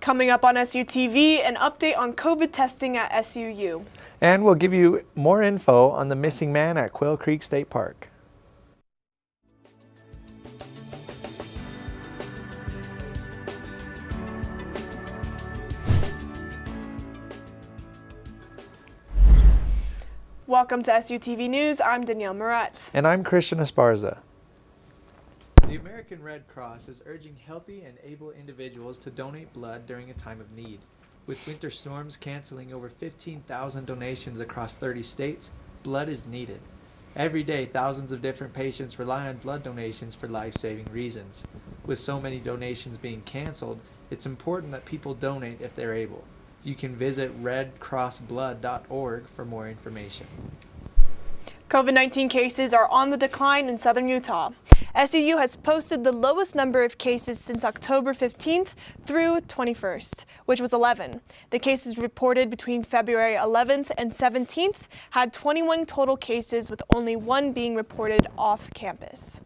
Coming up on SUTV, an update on COVID testing at SUU. And we'll give you more info on the missing man at Quail Creek State Park. Welcome to SUTV News. I'm Danielle Moret. And I'm Christian Esparza. The American Red Cross is urging healthy and able individuals to donate blood during a time of need. With winter storms canceling over 15,000 donations across 30 states, blood is needed. Every day, thousands of different patients rely on blood donations for life-saving reasons. With so many donations being canceled, it's important that people donate if they're able. You can visit redcrossblood.org for more information. COVID-19 cases are on the decline in southern Utah. SUU has posted the lowest number of cases since October 15th through 21st, which was 11. The cases reported between February 11th and 17th had 21 total cases, with only one being reported off campus.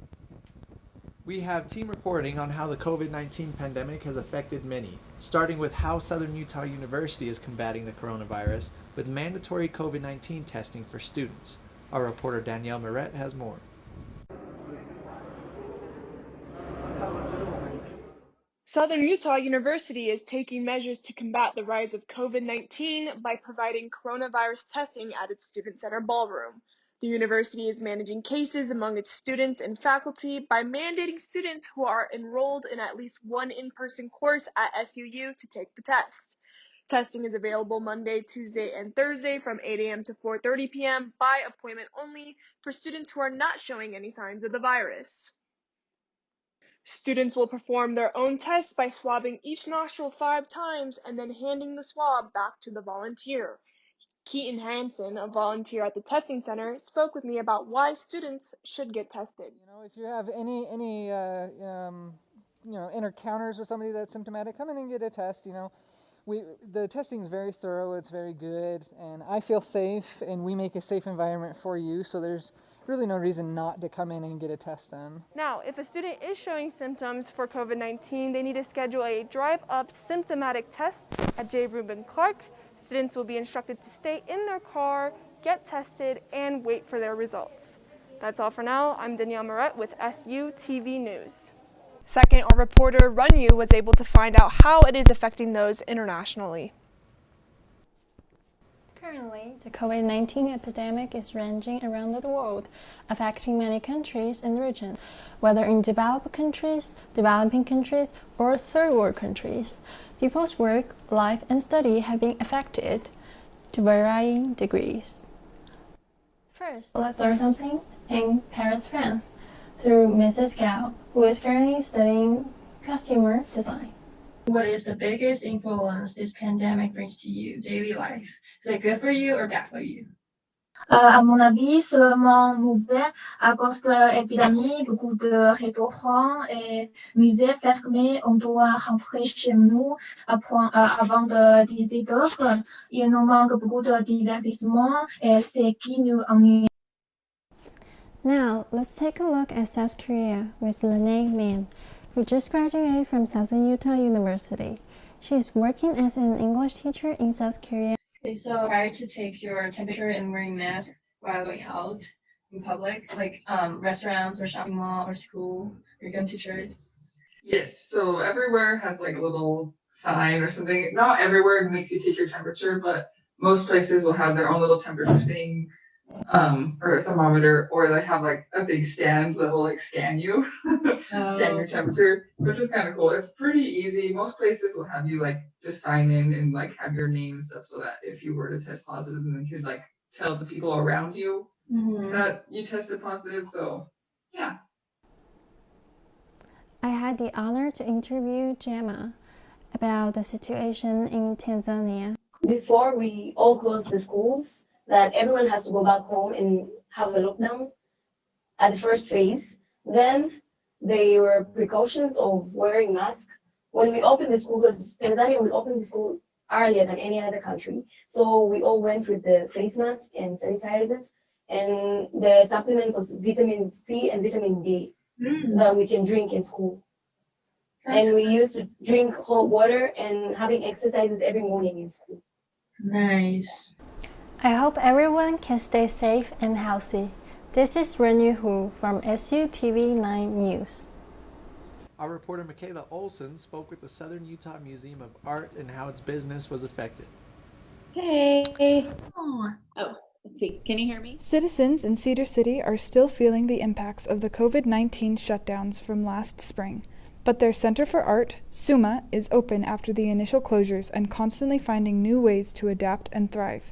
We have team reporting on how the COVID-19 pandemic has affected many, starting with how Southern Utah University is combating the coronavirus with mandatory COVID-19 testing for students. Our reporter Danielle Moret has more. Southern Utah University is taking measures to combat the rise of COVID-19 by providing coronavirus testing at its Student Center ballroom. The university is managing cases among its students and faculty by mandating students who are enrolled in at least one in-person course at SUU to take the test. Testing is available Monday, Tuesday, and Thursday from 8 a.m. to 4:30 p.m. by appointment only for students who are not showing any signs of the virus. Students will perform their own tests by swabbing each nostril 5 times and then handing the swab back to the volunteer. Keaton Hansen, a volunteer at the testing center, spoke with me about why students should get tested. If you have any encounters with somebody that's symptomatic, come in and get a test. The testing is very thorough, it's very good, and I feel safe, and we make a safe environment for you, so there's really no reason not to come in and get a test done. Now, if a student is showing symptoms for COVID-19, they need to schedule a drive-up symptomatic test at J. Reuben Clark. Students will be instructed to stay in their car, get tested, and wait for their results. That's all for now. I'm Danielle Moret with SUTV News. Second, our reporter Runyu was able to find out how it is affecting those internationally. Currently, the COVID-19 epidemic is raging around the world, affecting many countries in the region, whether in developed countries, developing countries, or third world countries. People's work, life, and study have been affected to varying degrees. First, let's learn something in Paris, France, through Mrs. Gao, who is currently studying costumer design. What is the biggest influence this pandemic brings to you, daily life? Is it good for you or bad for you? À mon avis, seulement mauvais à cause de l'épidémie, beaucoup de restaurants et musées fermés. On doit rentrer chez nous avant de 18h. Il nous manque beaucoup de divertissement et c'est qui nous ennuie. Now, let's take a look at South Korea with Lene Min, who just graduated from Southern Utah University. She is working as an English teacher in South Korea. Okay, so prior to take your temperature and wearing mask while going out in public, like restaurants or shopping mall or school, or going to church? Yes, so everywhere has like a little sign or something. Not everywhere makes you take your temperature, but most places will have their own little temperature thing, or a thermometer, or they have like a big stand that will like scan you, scan your temperature, which is kind of cool. It's pretty easy. Most places will have you like just sign in and like have your name and stuff, so that if you were to test positive, then they could like tell the people around you that you tested positive. So yeah. I had the honor to interview Gemma about the situation in Tanzania. Before we all closed the schools, that everyone has to go back home and have a lockdown at the first phase. Then there were precautions of wearing masks. When we opened the school, because Tanzania, we opened the school earlier than any other country. So we all went with the face masks and sanitizers and the supplements of vitamin C and vitamin D so that we can drink in school. And we used to drink hot water and having exercises every morning in school. Nice. I hope everyone can stay safe and healthy. This is Renyu Hu from SUTV 9 News. Our reporter Michaela Olson spoke with the Southern Utah Museum of Art and how its business was affected. Hey. Oh, let's see. Can you hear me? Citizens in Cedar City are still feeling the impacts of the COVID-19 shutdowns from last spring, but their Center for Art, SUMA, is open after the initial closures and constantly finding new ways to adapt and thrive.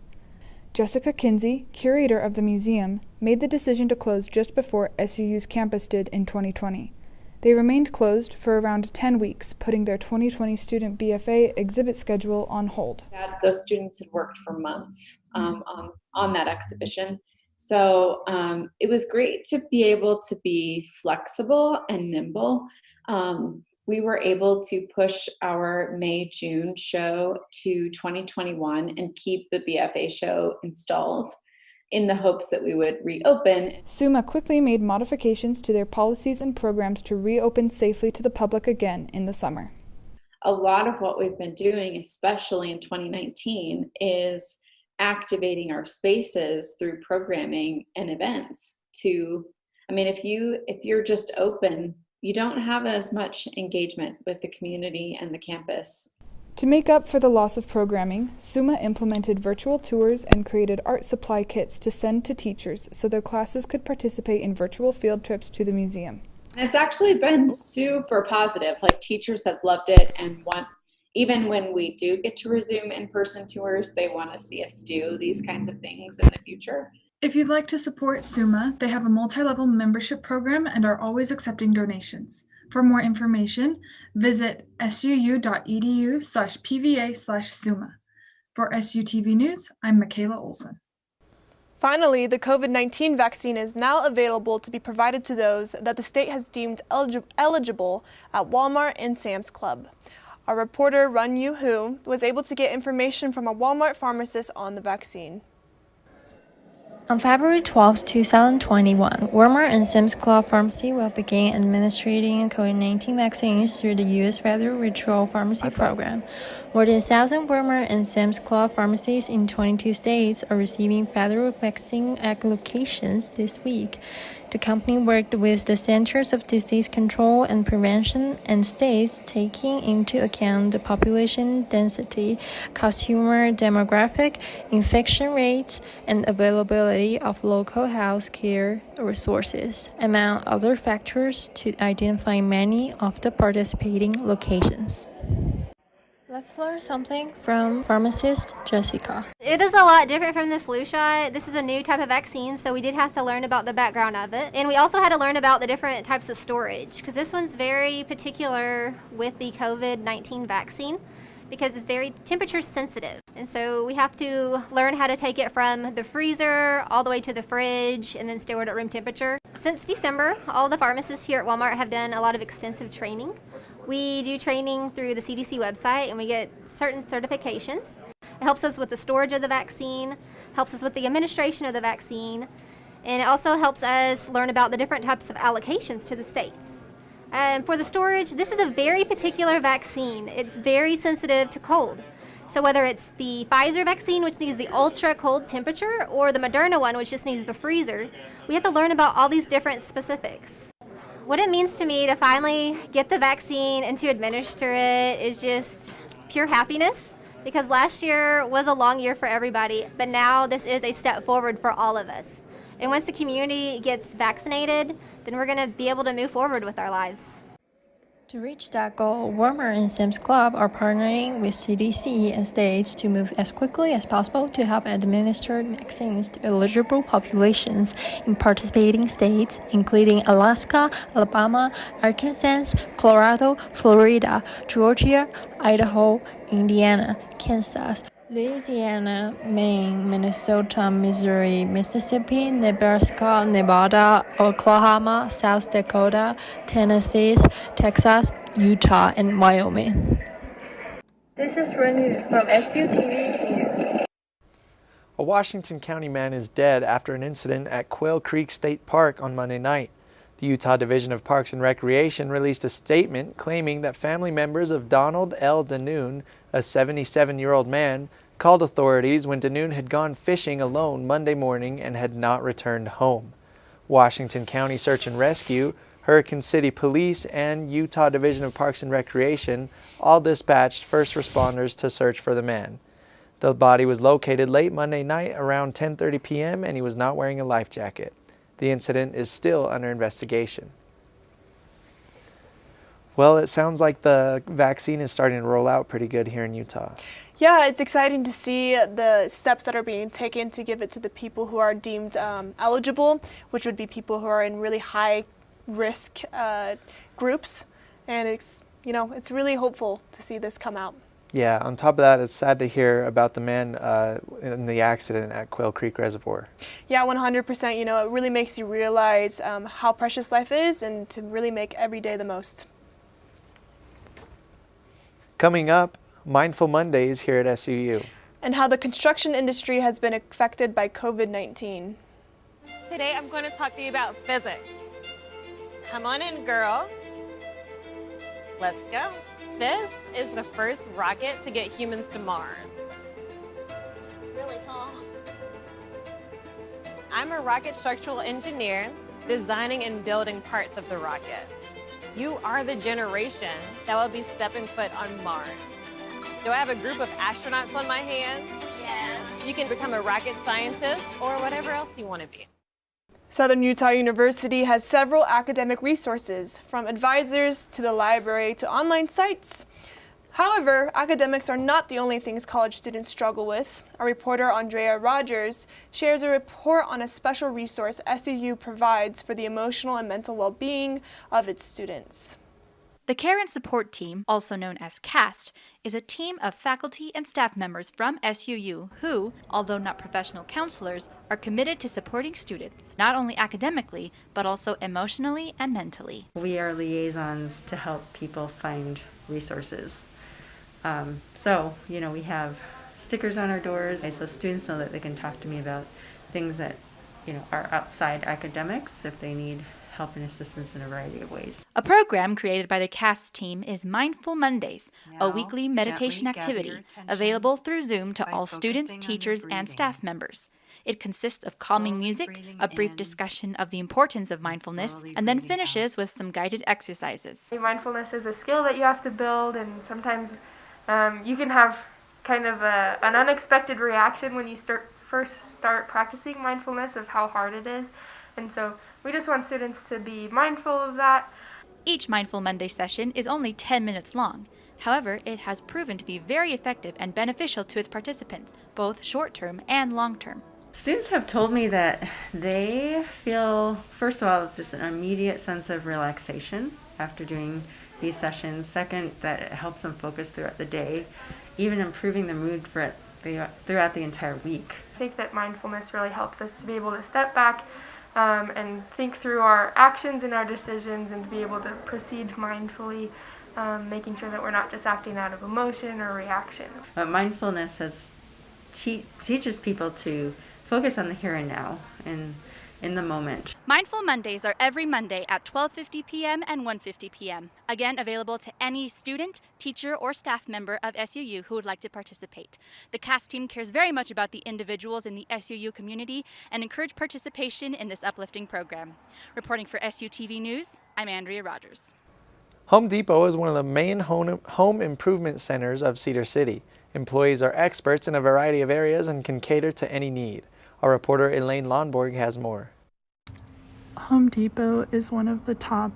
Jessica Kinsey, curator of the museum, made the decision to close just before SUU's campus did in 2020. They remained closed for around 10 weeks, putting their 2020 student BFA exhibit schedule on hold. Those students had worked for months on that exhibition. So it was great to be able to be flexible and nimble. We were able to push our May-June show to 2021 and keep the BFA show installed in the hopes that we would reopen. SUMA quickly made modifications to their policies and programs to reopen safely to the public again in the summer. A lot of what we've been doing, especially in 2019, is activating our spaces through programming and events. If you're just open, you don't have as much engagement with the community and the campus. To make up for the loss of programming, SUMA implemented virtual tours and created art supply kits to send to teachers so their classes could participate in virtual field trips to the museum. It's actually been super positive. Like, teachers have loved it and even when we do get to resume in-person tours, they want to see us do these kinds of things in the future. If you'd like to support SUMA, they have a multi-level membership program and are always accepting donations. For more information, visit suu.edu/pva/SUMA. For SUTV News, I'm Michaela Olson. Finally, the COVID-19 vaccine is now available to be provided to those that the state has deemed eligible at Walmart and Sam's Club. Our reporter, Renyu Hu, was able to get information from a Walmart pharmacist on the vaccine. On February 12, 2021, Walmart and Sam's Club Pharmacy will begin administering COVID-19 vaccines through the U.S. Federal Virtual Pharmacy Program. More than 1,000 Walmart and Sam's Club pharmacies in 22 states are receiving federal vaccine allocations this week. The company worked with the Centers of Disease Control and Prevention and states, taking into account the population density, consumer demographic, infection rates, and availability of local health care resources, among other factors, to identify many of the participating locations. Let's learn something from pharmacist Jessica. It is a lot different from the flu shot. This is a new type of vaccine, so we did have to learn about the background of it. And we also had to learn about the different types of storage, because this one's very particular with the COVID-19 vaccine, because it's very temperature sensitive. And so we have to learn how to take it from the freezer all the way to the fridge and then store it at room temperature. Since December, all the pharmacists here at Walmart have done a lot of extensive training. We do training through the CDC website and we get certain certifications. It helps us with the storage of the vaccine, helps us with the administration of the vaccine, and it also helps us learn about the different types of allocations to the states. For the storage, this is a very particular vaccine. It's very sensitive to cold. So whether it's the Pfizer vaccine, which needs the ultra cold temperature, or the Moderna one, which just needs the freezer, we have to learn about all these different specifics. What it means to me to finally get the vaccine and to administer it is just pure happiness, because last year was a long year for everybody, but now this is a step forward for all of us. And once the community gets vaccinated, then we're going to be able to move forward with our lives. To reach that goal, Walmart and Sam's Club are partnering with CDC and states to move as quickly as possible to help administer vaccines to eligible populations in participating states, including Alaska, Alabama, Arkansas, Colorado, Florida, Georgia, Idaho, Indiana, Kansas, Louisiana, Maine, Minnesota, Missouri, Mississippi, Nebraska, Nevada, Oklahoma, South Dakota, Tennessee, Texas, Utah, and Wyoming. This is Renyu from SUTV News. A Washington County man is dead after an incident at Quail Creek State Park on Monday night. The Utah Division of Parks and Recreation released a statement claiming that family members of Donald L. Danoon, a 77-year-old man, called authorities when Danoon had gone fishing alone Monday morning and had not returned home. Washington County Search and Rescue, Hurricane City Police, and Utah Division of Parks and Recreation all dispatched first responders to search for the man. The body was located late Monday night around 10:30 p.m. and he was not wearing a life jacket. The incident is still under investigation. Well, it sounds like the vaccine is starting to roll out pretty good here in Utah. Yeah, it's exciting to see the steps that are being taken to give it to the people who are deemed eligible, which would be people who are in really high risk groups. And it's really hopeful to see this come out. Yeah, on top of that, it's sad to hear about the man in the accident at Quail Creek Reservoir. Yeah, 100%. It really makes you realize how precious life is and to really make every day the most. Coming up, Mindful Mondays here at SUU. And how the construction industry has been affected by COVID-19. Today I'm going to talk to you about physics. Come on in, girls. Let's go. This is the first rocket to get humans to Mars. Really tall. I'm a rocket structural engineer designing and building parts of the rocket. You are the generation that will be stepping foot on Mars. Do I have a group of astronauts on my hands? Yes. You can become a rocket scientist or whatever else you want to be. Southern Utah University has several academic resources, from advisors to the library to online sites. However, academics are not the only things college students struggle with. Our reporter Andrea Rogers shares a report on a special resource SUU provides for the emotional and mental well-being of its students. The Care and Support Team, also known as CAST, is a team of faculty and staff members from SUU who, although not professional counselors, are committed to supporting students, not only academically, but also emotionally and mentally. We are liaisons to help people find resources. We have stickers on our doors, so students know that they can talk to me about things that, are outside academics if they need help and assistance in a variety of ways. A program created by the CAST team is Mindful Mondays, a weekly meditation activity available through Zoom to all students, teachers, and staff members. It consists of calming music, a brief discussion of the importance of mindfulness, and then finishes with some guided exercises. Mindfulness is a skill that you have to build, and sometimes you can have kind of an unexpected reaction when you first start practicing mindfulness of how hard it is. And so we just want students to be mindful of that. Each Mindful Monday session is only 10 minutes long. However, it has proven to be very effective and beneficial to its participants, both short-term and long-term. Students have told me that they feel, first of all, just an immediate sense of relaxation after doing these sessions. Second, that it helps them focus throughout the day, even improving their mood throughout the entire week. I think that mindfulness really helps us to be able to step back and think through our actions and our decisions and to be able to proceed mindfully, making sure that we're not just acting out of emotion or reaction. But mindfulness teaches people to focus on the here and now and in the moment. Mindful Mondays are every Monday at 12:50 p.m. and 1:50 p.m. Again, available to any student, teacher, or staff member of SUU who would like to participate. The CAST team cares very much about the individuals in the SUU community and encourage participation in this uplifting program. Reporting for SUTV News, I'm Andrea Rogers. Home Depot is one of the main home improvement centers of Cedar City. Employees are experts in a variety of areas and can cater to any need. Our reporter Elaine Lonborg has more. Home Depot is one of the top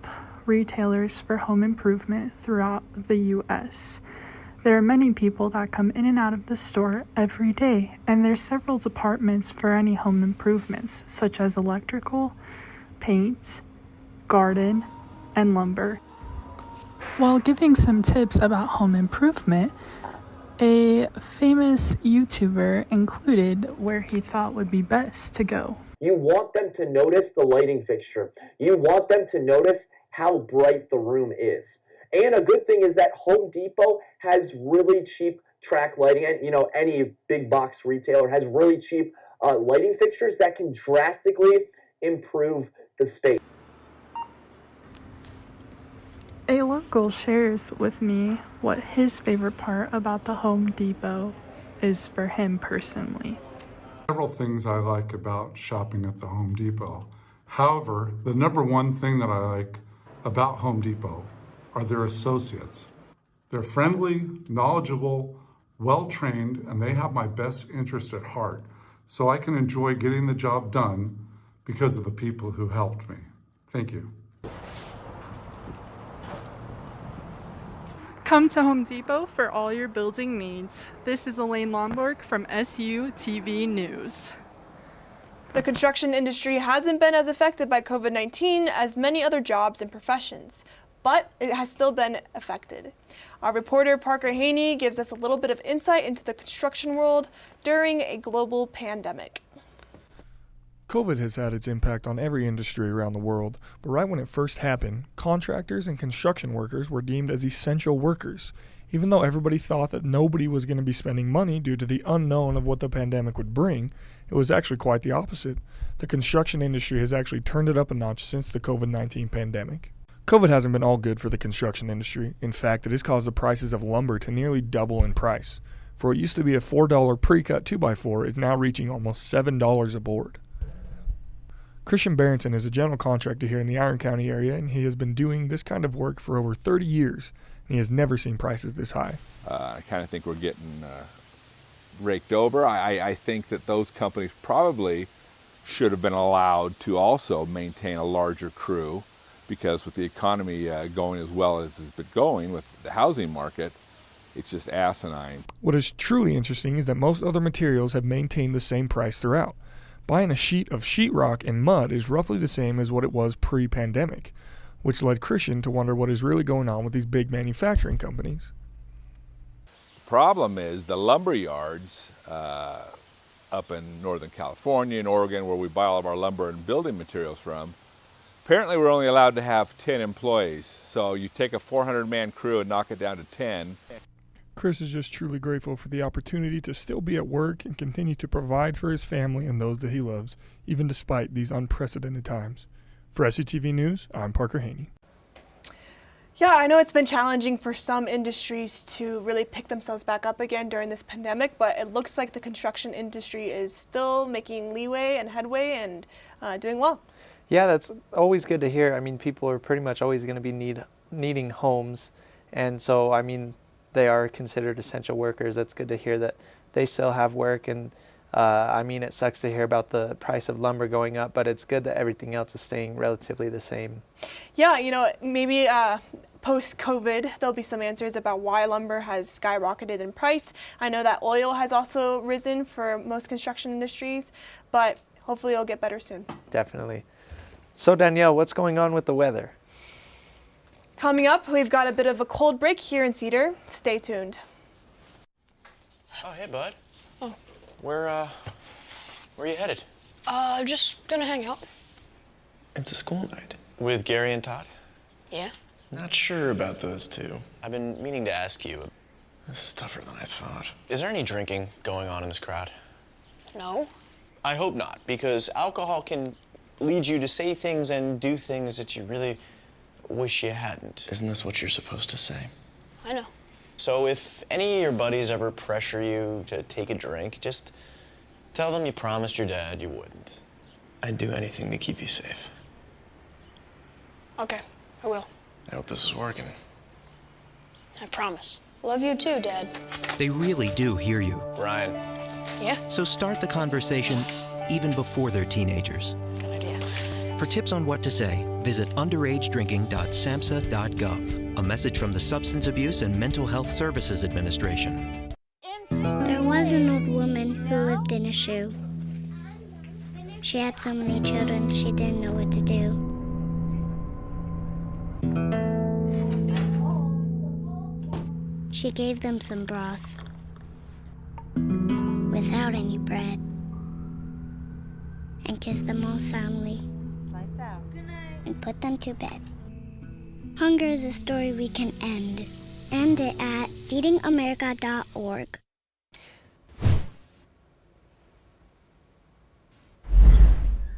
retailers for home improvement throughout the U.S. There are many people that come in and out of the store every day, and there's several departments for any home improvements, such as electrical, paint, garden, and lumber. While giving some tips about home improvement, a famous YouTuber included where he thought would be best to go. You want them to notice the lighting fixture. You want them to notice how bright the room is. And a good thing is that Home Depot has really cheap track lighting, and any big box retailer has really cheap lighting fixtures that can drastically improve the space. A local shares with me what his favorite part about the Home Depot is for him personally. Several things I like about shopping at the Home Depot. However, the number one thing that I like about Home Depot are their associates. They're friendly, knowledgeable, well-trained, and they have my best interest at heart, so I can enjoy getting the job done because of the people who helped me. Thank you. Come to Home Depot for all your building needs. This is Elaine Lomborg from SUTV News. The construction industry hasn't been as affected by COVID-19 as many other jobs and professions, but it has still been affected. Our reporter Parker Haney gives us a little bit of insight into the construction world during a global pandemic. COVID has had its impact on every industry around the world, but right when it first happened, contractors and construction workers were deemed as essential workers, even though everybody thought that nobody was going to be spending money due to the unknown of what the pandemic would bring. It was actually quite the opposite. The construction industry has actually turned it up a notch since the COVID-19 pandemic. COVID hasn't been all good for the construction industry. In fact, it has caused the prices of lumber to nearly double in price. For what used to be a $4 pre-cut 2x4 is now reaching almost $7 a board. Christian Barrington is a general contractor here in the Iron County area, and he has been doing this kind of work for over 30 years, and he has never seen prices this high. I kind of think we're getting raked over. I think that those companies probably should have been allowed to also maintain a larger crew, because with the economy going as well as it's been going with the housing market, it's just asinine. What is truly interesting is that most other materials have maintained the same price throughout. Buying a sheet of sheetrock and mud is roughly the same as what it was pre-pandemic, which led Christian to wonder what is really going on with these big manufacturing companies. The problem is the lumber yards up in Northern California and Oregon, where we buy all of our lumber and building materials from, apparently we're only allowed to have 10 employees. So you take a 400-man crew and knock it down to 10. Chris is just truly grateful for the opportunity to still be at work and continue to provide for his family and those that he loves, even despite these unprecedented times. For SUTV News, I'm Parker Haney. Yeah, I know it's been challenging for some industries to really pick themselves back up again during this pandemic, but it looks like the construction industry is still making leeway and headway and doing well. Yeah, that's always good to hear. I mean, people are pretty much always going to be needing homes, and so, I mean, they are considered essential workers. That's good to hear that they still have work, and I mean, it sucks to hear about the price of lumber going up, but it's good that everything else is staying relatively the same. Yeah, you know, maybe post-COVID, there'll be some answers about why lumber has skyrocketed in price. I know that oil has also risen for most construction industries, but hopefully it'll get better soon. Definitely. So Danielle, what's going on with the weather? Coming up, we've got a bit of a cold break here in Cedar. Stay tuned. Oh, hey, bud. Oh. Where are you headed? Just gonna hang out. It's a school night. With Gary and Todd? Yeah. Not sure about those two. I've been meaning to ask you. This is tougher than I thought. Is there any drinking going on in this crowd? No. I hope not, because alcohol can lead you to say things and do things that you really wish you hadn't. Isn't this what you're supposed to say? I know. So if any of your buddies ever pressure you to take a drink, just tell them you promised your dad you wouldn't. I'd do anything to keep you safe. Okay, I will. I hope this is working. I promise. Love you too, Dad. They really do hear you. Ryan. Yeah? So start the conversation even before they're teenagers. Good idea. For tips on what to say, visit underagedrinking.samhsa.gov. A message from the Substance Abuse and Mental Health Services Administration. There was an old woman who lived in a shoe. She had so many children, she didn't know what to do. She gave them some broth without any bread and kissed them all soundly. Lights out. Good night. And put them to bed. Hunger is a story we can end. End it at feedingamerica.org.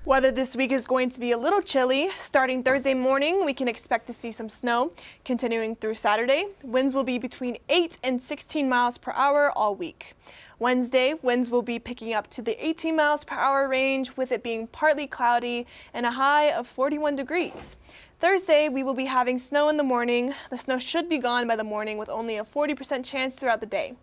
Weather this week is going to be a little chilly. Starting Thursday morning, we can expect to see some snow. Continuing through Saturday, winds will be between 8 and 16 miles per hour all week. Wednesday, winds will be picking up to the 18 miles per hour range, with it being partly cloudy and a high of 41 degrees. Thursday, we will be having snow in the morning. The snow should be gone by the morning with only a 40% chance throughout the day.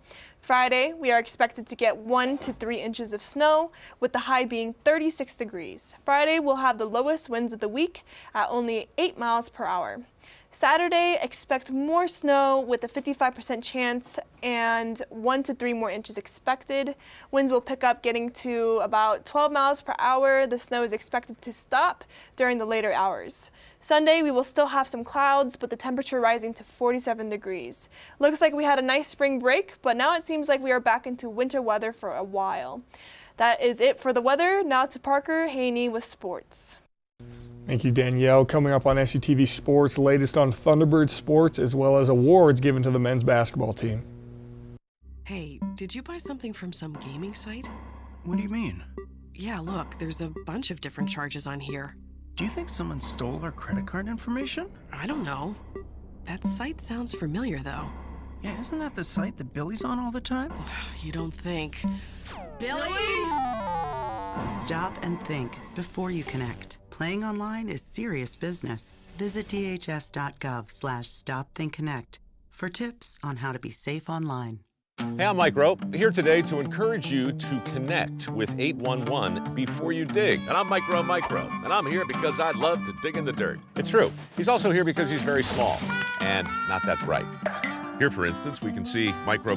Friday, we are expected to get 1 to 3 inches of snow, with the high being 36 degrees. Friday will have the lowest winds of the week at only 8 miles per hour. Saturday, expect more snow with a 55% chance and 1 to 3 more inches expected. Winds will pick up, getting to about 12 miles per hour. The snow is expected to stop during the later hours. Sunday, we will still have some clouds, but the temperature rising to 47 degrees. Looks like we had a nice spring break, but now it seems like we are back into winter weather for a while. That is it for the weather. Now to Parker Haney with sports. Thank you, Danielle. Coming up on SUTV Sports, latest on Thunderbird sports, as well as awards given to the men's basketball team. Hey, did you buy something from some gaming site? What do you mean? Yeah, look, there's a bunch of different charges on here. Do you think someone stole our credit card information? I don't know. That site sounds familiar, though. Yeah, isn't that the site that Billy's on all the time? You don't think. Billy? Stop and think before you connect. Playing online is serious business. Visit dhs.gov/stopthinkconnect for tips on how to be safe online. Hey, I'm Mike Rope, here today to encourage you to connect with 811 before you dig. And I'm Micro, and I'm here because I love to dig in the dirt. It's true. He's also here because he's very small and not that bright. Here, for instance, we can see Micro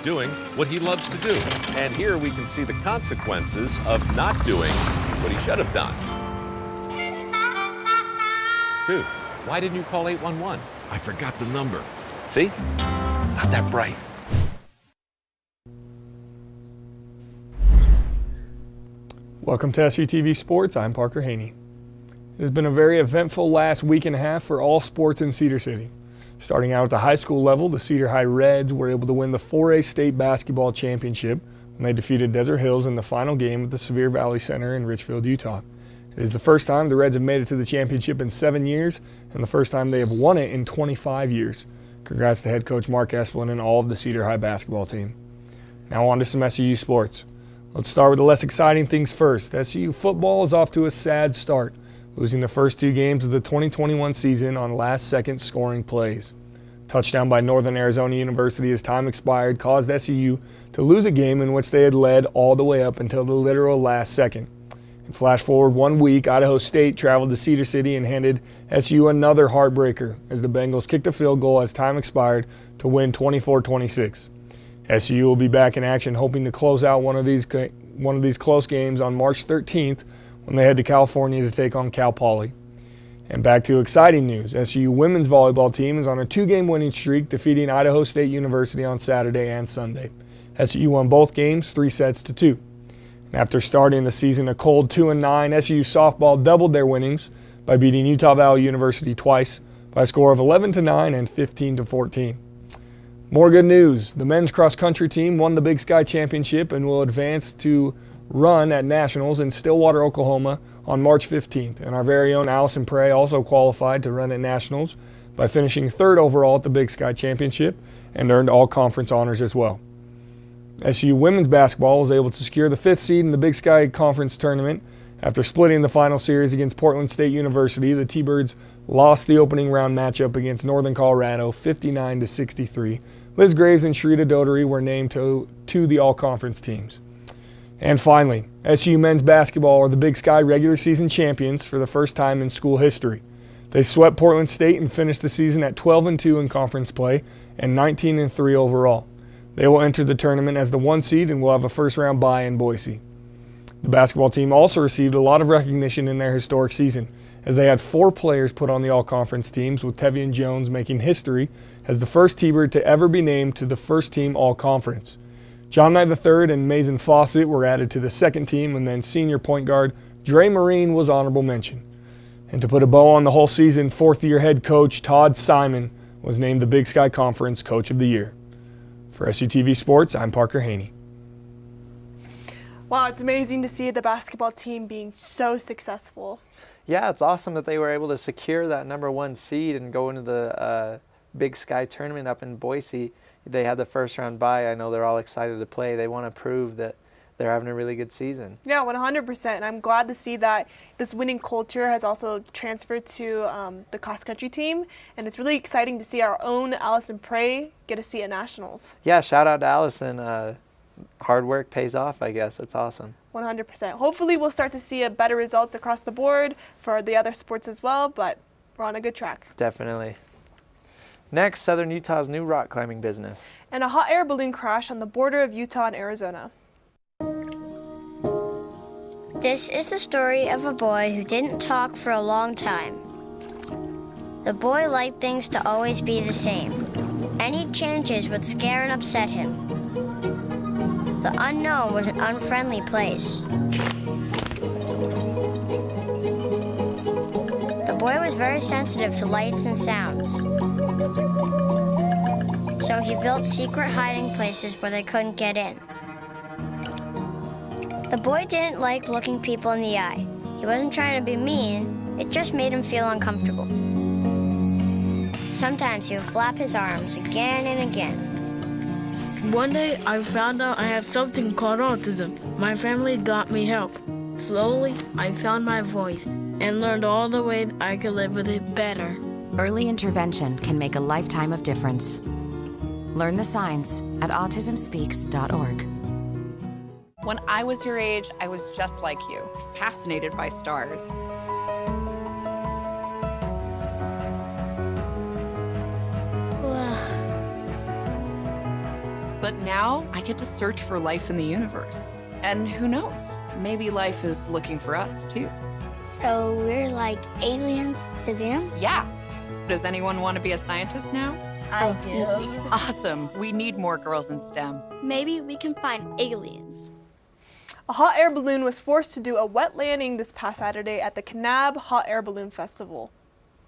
doing what he loves to do. And here we can see the consequences of not doing what he should have done. Dude, why didn't you call 811? I forgot the number. See? Not that bright. Welcome to SUTV Sports. I'm Parker Haney. It has been a very eventful last week and a half for all sports in Cedar City. Starting out at the high school level, the Cedar High Reds were able to win the 4A state basketball championship when they defeated Desert Hills in the final game at the Sevier Valley Center in Richfield, Utah. It is the first time the Reds have made it to the championship in 7 years, and the first time they have won it in 25 years. Congrats to head coach Mark Esplin and all of the Cedar High basketball team. Now on to some SUU sports. Let's start with the less exciting things first. SUU football is off to a sad start, losing the first 2 games of the 2021 season on last-second scoring plays. Touchdown by Northern Arizona University as time expired caused SUU to lose a game in which they had led all the way up until the literal last second. And flash forward 1 week, Idaho State traveled to Cedar City and handed SUU another heartbreaker as the Bengals kicked a field goal as time expired to win 24-26. SUU will be back in action, hoping to close out one of these close games on March 13th when they head to California to take on Cal Poly. And back to exciting news. SUU women's volleyball team is on a 2-game winning streak, defeating Idaho State University on Saturday and Sunday. SUU won both games 3-2. And after starting the season a cold 2-9, SUU softball doubled their winnings by beating Utah Valley University twice by a score of 11-9 and 15-14. More good news. The men's cross-country team won the Big Sky Championship and will advance to run at Nationals in Stillwater, Oklahoma on March 15th. And our very own Allison Prey also qualified to run at Nationals by finishing 3rd overall at the Big Sky Championship and earned all conference honors as well. SUU women's basketball was able to secure the 5th seed in the Big Sky Conference tournament. After splitting the final series against Portland State University, the T-Birds lost the opening round matchup against Northern Colorado 59-63. Liz Graves and Sharita Dodary were named to the all-conference teams. And finally, SUU men's basketball are the Big Sky regular season champions for the first time in school history. They swept Portland State and finished the season at 12-2 in conference play and 19-3 overall. They will enter the tournament as the 1 seed and will have a first-round bye in Boise. The basketball team also received a lot of recognition in their historic season, as they had 4 players put on the all-conference teams, with Tevian Jones making history as the first T-Bird to ever be named to the first-team all-conference. John Knight III and Mason Fawcett were added to the second team, and then senior point guard Dre Marine was honorable mention. And to put a bow on the whole season, 4th-year head coach Todd Simon was named the Big Sky Conference Coach of the Year. For SUTV Sports, I'm Parker Haney. Wow, it's amazing to see the basketball team being so successful. Yeah, it's awesome that they were able to secure that #1 seed and go into the Big Sky tournament up in Boise. They had the first round bye. I know they're all excited to play. They want to prove that they're having a really good season. Yeah, 100%. And I'm glad to see that this winning culture has also transferred to the cross-country team. And it's really exciting to see our own Allison Prey get a seat at Nationals. Yeah, shout out to Allison. Hard work pays off, I guess. It's awesome. 100%. Hopefully we'll start to see better results across the board for the other sports as well, but we're on a good track. Definitely. Next, Southern Utah's new rock climbing business. And a hot air balloon crash on the border of Utah and Arizona. This is the story of a boy who didn't talk for a long time. The boy liked things to always be the same. Any changes would scare and upset him. The unknown was an unfriendly place. The boy was very sensitive to lights and sounds. So he built secret hiding places where they couldn't get in. The boy didn't like looking people in the eye. He wasn't trying to be mean, it just made him feel uncomfortable. Sometimes he would flap his arms again and again. One day, I found out I have something called autism. My family got me help. Slowly, I found my voice and learned all the ways I could live with it better. Early intervention can make a lifetime of difference. Learn the signs at autismspeaks.org. When I was your age, I was just like you, fascinated by stars. But now I get to search for life in the universe. And who knows, maybe life is looking for us too. So we're like aliens to them? Yeah. Does anyone want to be a scientist now? I do. Awesome. We need more girls in STEM. Maybe we can find aliens. A hot air balloon was forced to do a wet landing this past Saturday at the Kanab Hot Air Balloon Festival.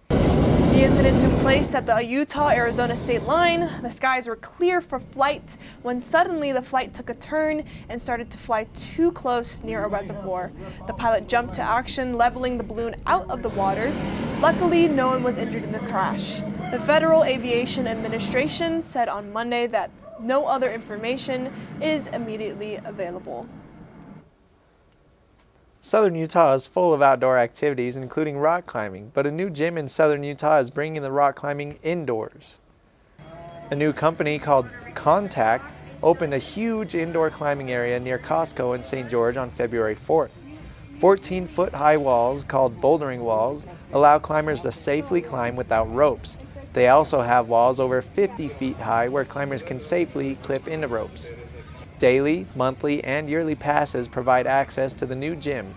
The incident took place at the Utah-Arizona state line. The skies were clear for flight when suddenly the flight took a turn and started to fly too close near a reservoir. The pilot jumped to action, leveling the balloon out of the water. Luckily, no one was injured in the crash. The Federal Aviation Administration said on Monday that no other information is immediately available. Southern Utah is full of outdoor activities, including rock climbing, but a new gym in Southern Utah is bringing the rock climbing indoors. A new company called Contact opened a huge indoor climbing area near Costco in St. George on February 4th. 14-foot high walls, called bouldering walls, allow climbers to safely climb without ropes. They also have walls over 50 feet high where climbers can safely clip into ropes. Daily, monthly, and yearly passes provide access to the new gym.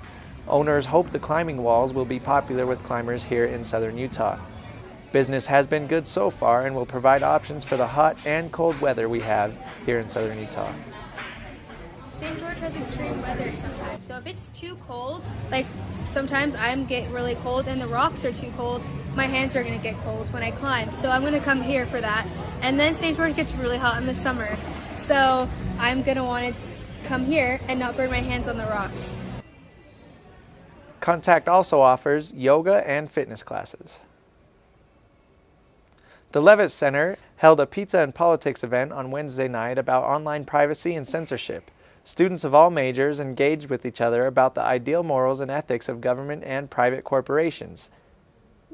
Owners hope the climbing walls will be popular with climbers here in Southern Utah. Business has been good so far and will provide options for the hot and cold weather we have here in Southern Utah. St. George has extreme weather sometimes, so if it's too cold, like sometimes I'm get really cold and the rocks are too cold, my hands are going to get cold when I climb, so I'm going to come here for that. And then St. George gets really hot in the summer, so I'm going to want to come here and not burn my hands on the rocks. Contact also offers yoga and fitness classes. The Levitt Center held a pizza and politics event on Wednesday night about online privacy and censorship. Students of all majors engaged with each other about the ideal morals and ethics of government and private corporations'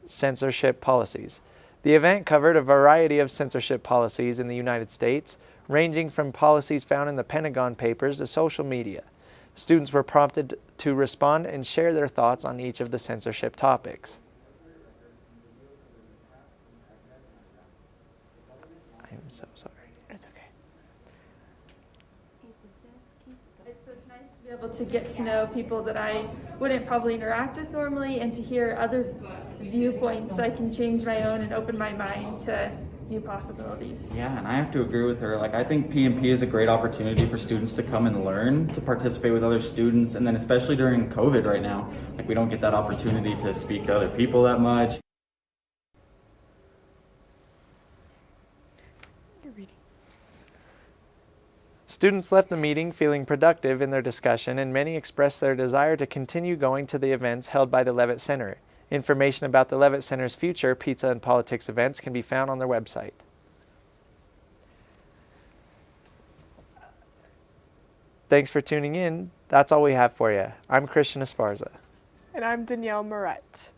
censorship policies. The event covered a variety of censorship policies in the United States, ranging from policies found in the Pentagon Papers to social media. Students were prompted to respond and share their thoughts on each of the censorship topics. I am so sorry. It's okay. It's nice to be able to get to know people that I wouldn't probably interact with normally and to hear other viewpoints so I can change my own and open my mind to new possibilities. Yeah, and I have to agree with her. Like, I think PMP is a great opportunity for students to come and learn, to participate with other students, and then especially during COVID right now, like we don't get that opportunity to speak to other people that much. Students left the meeting feeling productive in their discussion, and many expressed their desire to continue going to the events held by the Levitt Center. Information about the Levitt Center's future pizza and politics events can be found on their website. Thanks for tuning in. That's all we have for you. I'm Christian Esparza. And I'm Danielle Moret.